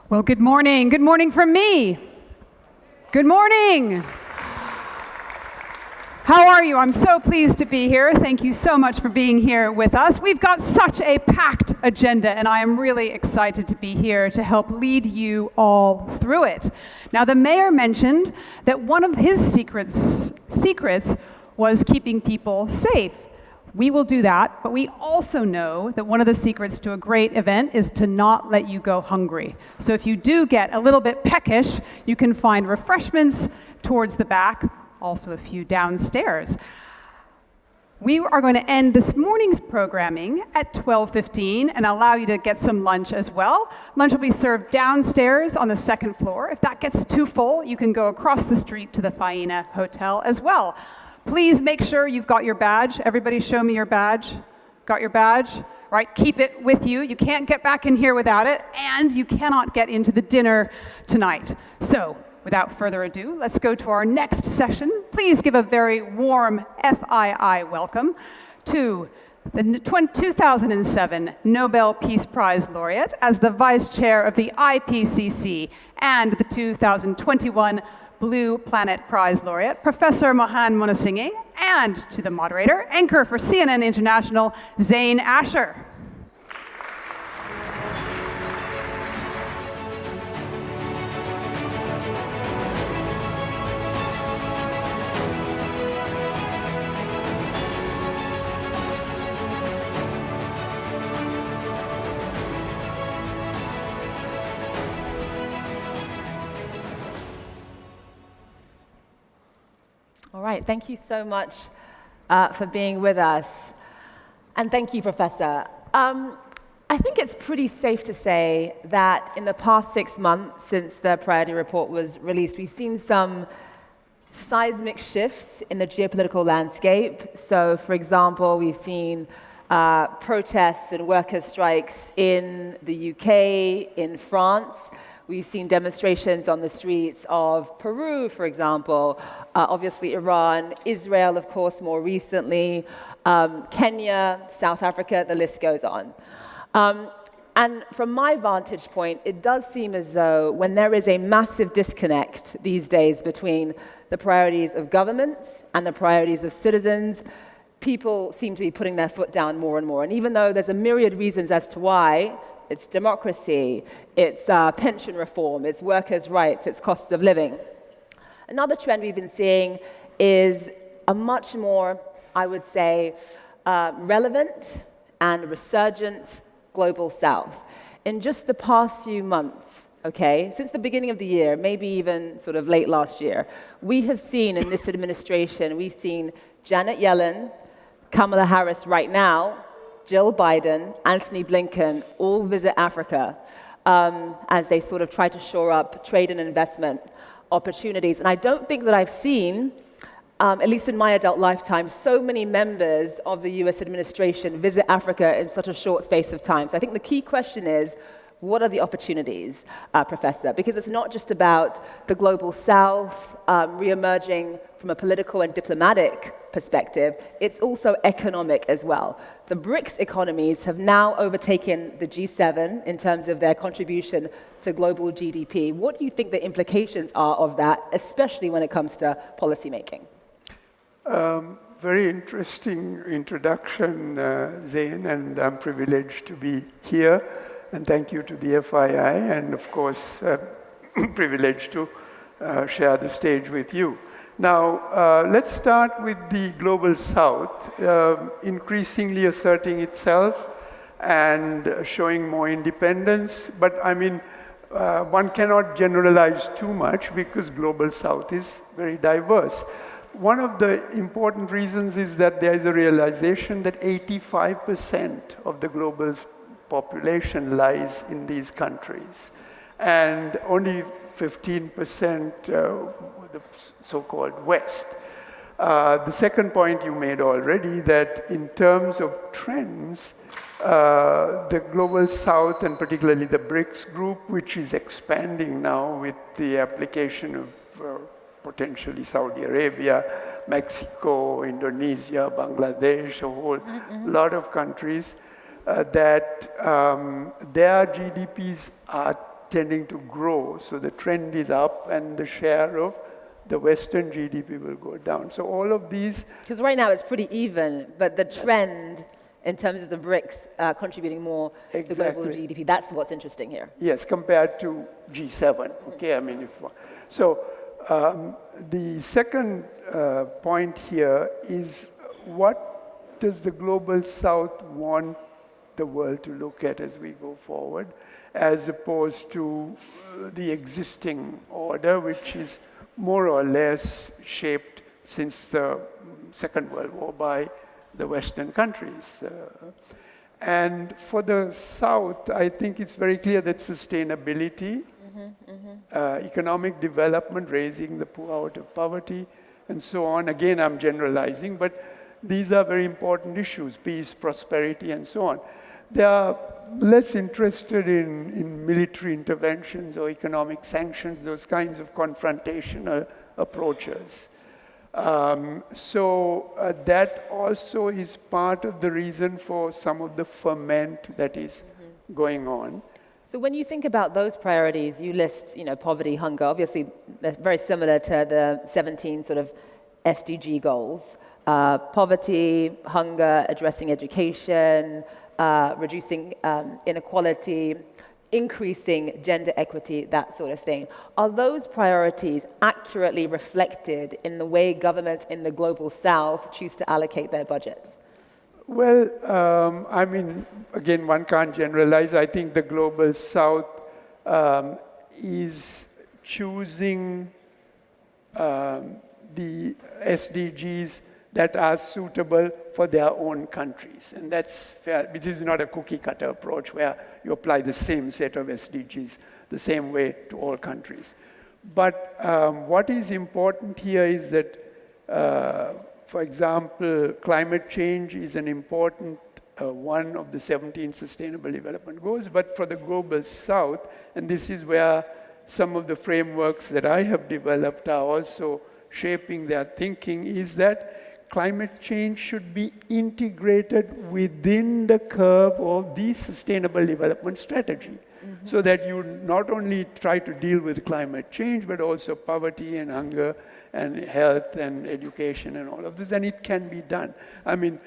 Well, good morning. Good morning from me. Good morning. How are you? I'm so pleased to be here. Thank you so much for being here with us. We've got such a packed agenda, and I am really excited to be here to help lead you all through it. Now, the mayor mentioned that one of his secrets was keeping people safe. We will do that, but we also know that one of the secrets to a great event is to not let you go hungry. So if you do get a little bit peckish, you can find refreshments towards the back, also a few downstairs. We are going to end this morning's programming at 12:15 and allow you to get some lunch as well. Lunch will be served downstairs on the second floor. If that gets too full, you can go across the street to the FII Hotel as well. Please make sure you've got your badge. Everybody show me your badge. Got your badge? Right, keep it with you. You can't get back in here without it, and you cannot get into the dinner tonight. So, without further ado, let's go to our next session. Please give a very warm FII welcome to the 2007 Nobel Peace Prize laureate as the Vice Chair of the IPCC and the 2021 Blue Planet Prize laureate, Professor Mohan Munasinghe, and to the moderator, anchor for CNN International, Zain Asher. All right, thank you so much for being with us. And thank you, Professor. I think it's pretty safe to say that in the past 6 months since the Priority Report was released, we've seen some seismic shifts in the geopolitical landscape. So, for example, we've seen protests and worker strikes in the UK, in France. We've seen demonstrations on the streets of Peru, for example, obviously Iran, Israel, of course, more recently, Kenya, South Africa, the list goes on. And from my vantage point, it does seem as though when there is a massive disconnect these days between the priorities of governments and the priorities of citizens, people seem to be putting their foot down more and more. And even though there's a myriad reasons as to why, it's democracy, it's pension reform, it's workers' rights, it's costs of living. Another trend we've been seeing is a much more, I would say, relevant and resurgent global south. In just the past few months, okay, since the beginning of the year, maybe even sort of late last year, we have seen in this administration, we've seen Janet Yellen, Kamala Harris right now, Jill Biden, Antony Blinken all visit Africa as they sort of try to shore up trade and investment opportunities. And I don't think that I've seen, at least in my adult lifetime, so many members of the US administration visit Africa in such a short space of time. So I think the key question is, what are the opportunities, Professor? Because it's not just about the global south re-emerging from a political and diplomatic perspective, it's also economic as well. The BRICS economies have now overtaken the G7 in terms of their contribution to global GDP. What do you think the implications are of that, especially when it comes to policymaking? Very interesting introduction, Zain, and I'm privileged to be here. And thank you to the FII, and of course, privileged to share the stage with you. Now, let's start with the Global South, increasingly asserting itself and showing more independence. But I mean, one cannot generalize too much because Global South is very diverse. One of the important reasons is that there is a realization that 85% of the global population lies in these countries, and only 15% the so-called West. The second point you made already, that in terms of trends, the Global South, and particularly the BRICS group, which is expanding now with the application of potentially Saudi Arabia, Mexico, Indonesia, Bangladesh, a whole lot of countries, that their GDPs are tending to grow. So the trend is up, and the share of the Western GDP will go down. So all of these... Because right now it's pretty even, but the trend in terms of the BRICS contributing more to global GDP, that's what's interesting here. Yes, compared to G7. Okay, I mean, so the second point here is, what does the global South want the world to look at as we go forward, as opposed to the existing order, which is more or less shaped since the Second World War by the Western countries. And for the South, I think it's very clear that sustainability, economic development, raising the poor out of poverty, and so on. Again, I'm generalizing, but these are very important issues: peace, prosperity, and so on. They are less interested in military interventions or economic sanctions, those kinds of confrontational approaches. That also is part of the reason for some of the ferment that is going on. So when you think about those priorities, you list, poverty, hunger. Obviously, they're very similar to the 17 sort of SDG goals. Poverty, hunger, addressing education, reducing inequality, increasing gender equity, that sort of thing. Are those priorities accurately reflected in the way governments in the global South choose to allocate their budgets? Well, I mean, again, one can't generalize. I think the global South is choosing the SDGs that are suitable for their own countries. And that's fair. This is not a cookie-cutter approach where you apply the same set of SDGs the same way to all countries. But what is important here is that, for example, climate change is an important one of the 17 Sustainable Development Goals, but for the Global South, and this is where some of the frameworks that I have developed are also shaping their thinking, is that climate change should be integrated within the curve of the Sustainable Development Strategy, so that you not only try to deal with climate change, but also poverty and hunger and health and education and all of this, and it can be done. I mean,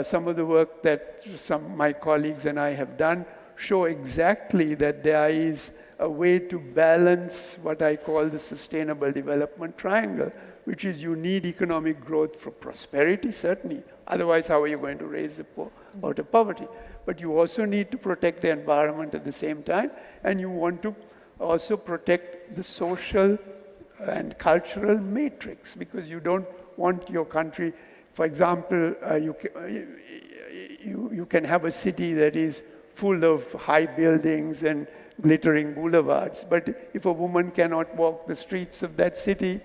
some of the work that some of my colleagues and I have done show exactly that there is a way to balance what I call the Sustainable Development Triangle, which is you need economic growth for prosperity, certainly. Otherwise, how are you going to raise the poor out of poverty? But you also need to protect the environment at the same time, and you want to also protect the social and cultural matrix, because you don't want your country, for example, you can have a city that is full of high buildings and glittering boulevards, but if a woman cannot walk the streets of that city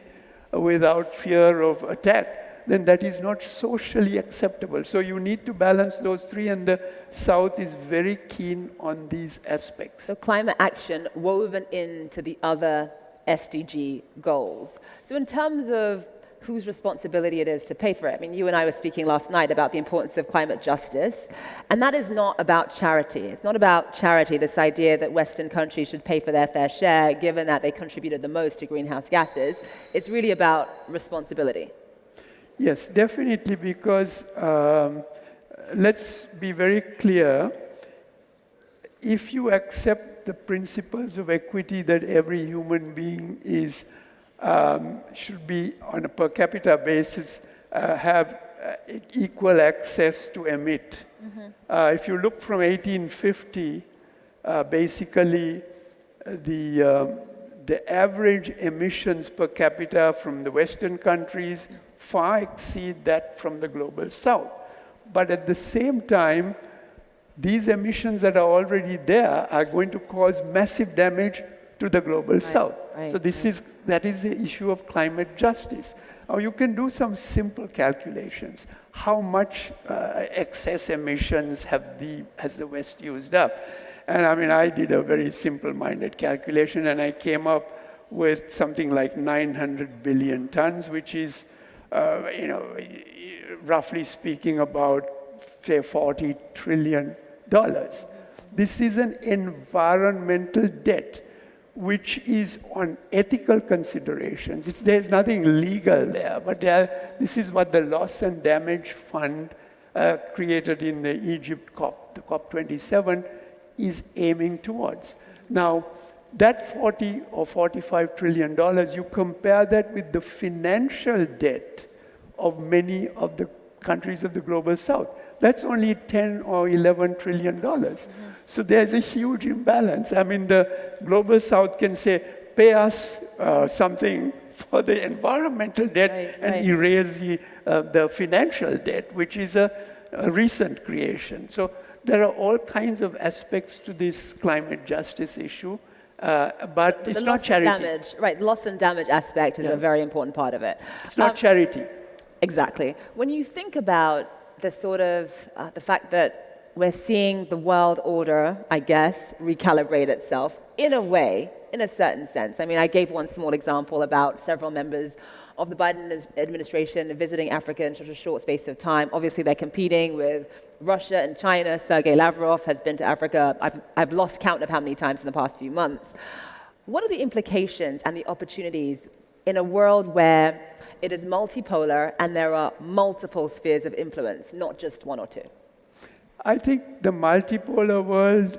without fear of attack, then that is not socially acceptable. So you need to balance those three, and the South is very keen on these aspects. So climate action woven into the other SDG goals. So in terms of whose responsibility it is to pay for it, I mean, you and I were speaking last night about the importance of climate justice, and that is not about charity. It's not about charity, this idea that Western countries should pay for their fair share, given that they contributed the most to greenhouse gases. It's really about responsibility. Yes, definitely, because let's be very clear. If you accept the principles of equity that every human being is should be, on a per capita basis, have equal access to emit. If you look from 1850, basically the average emissions per capita from the Western countries far exceed that from the global South. But at the same time, these emissions that are already there are going to cause massive damage to the global South. So that is the issue of climate justice. Now you can do some simple calculations. How much excess emissions has the West used up? And I mean, I did a very simple-minded calculation, and I came up with something like 900 billion tons, which is, roughly speaking, about, say, $40 trillion. This is an environmental debt. which is on ethical considerations. There's nothing legal there, but this is what the Loss and Damage Fund created in the Egypt COP, the COP27, is aiming towards. Now, that 40 or $45 trillion, you compare that with the financial debt of many of the countries of the Global South. That's only 10 or $11 trillion. So there's a huge imbalance. I mean, the Global South can say, pay us something for the environmental debt and erase the financial debt, which is a recent creation. So there are all kinds of aspects to this climate justice issue, but it's not charity. The loss and damage aspect is a very important part of it. It's not charity. Exactly. When you think about the sort of, the fact that we're seeing the world order, I guess, recalibrate itself in a way, in a certain sense. I mean, I gave one small example about several members of the Biden administration visiting Africa in such a short space of time. Obviously, they're competing with Russia and China. Sergei Lavrov has been to Africa. I've lost count of how many times in the past few months. What are the implications and the opportunities in a world where it is multipolar and there are multiple spheres of influence, not just one or two? I think the multipolar world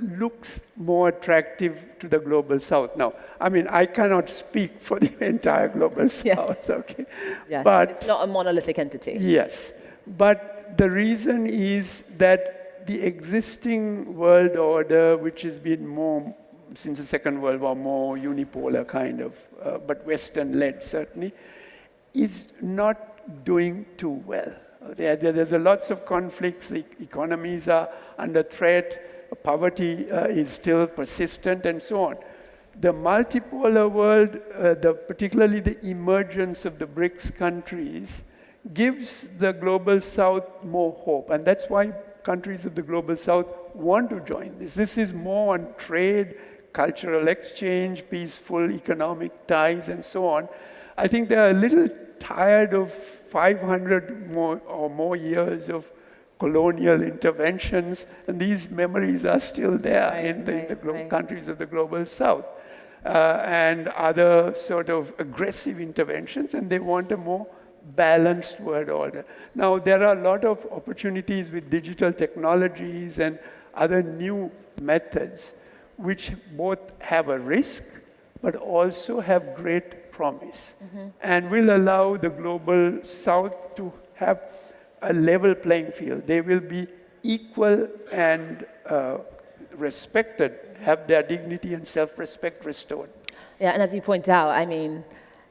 looks more attractive to the Global South now. I mean, I cannot speak for the entire Global South, okay? Yes, but it's not a monolithic entity. Yes, but the reason is that the existing world order, which has been more, since the Second World War, more unipolar kind of, but Western-led certainly, is not doing too well. There's lots of conflicts, the economies are under threat, poverty is still persistent, and so on. The multipolar world, particularly the emergence of the BRICS countries, gives the Global South more hope, and that's why countries of the Global South want to join this. This is more on trade, cultural exchange, peaceful economic ties, and so on. I think they are a little tired of 500 or more years of colonial interventions, and these memories are still there in the countries of the Global South, and other sort of aggressive interventions, and they want a more balanced world order. Now, there are a lot of opportunities with digital technologies and other new methods, which both have a risk, but also have great promise, and will allow the Global South to have a level playing field. They will be equal and respected, have their dignity and self-respect restored. Yeah, and as you point out, I mean,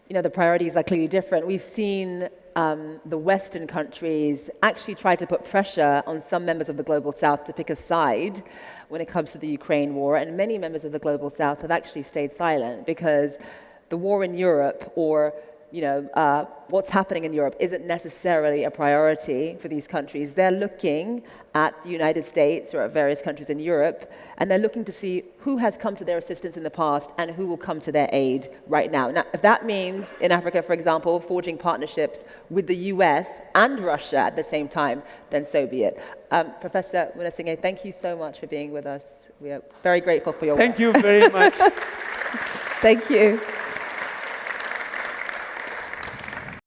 you know, the priorities are clearly different. We've seen the Western countries actually try to put pressure on some members of the Global South to pick a side when it comes to the Ukraine war, and many members of the Global South have actually stayed silent because the war in Europe, or what's happening in Europe, isn't necessarily a priority for these countries. They're looking at the United States or at various countries in Europe, and they're looking to see who has come to their assistance in the past and who will come to their aid right now. Now, if that means, in Africa, for example, forging partnerships with the US and Russia at the same time, then so be it. Professor Munasinghe, thank you so much for being with us. We are very grateful for your work. Thank you very much. Thank you.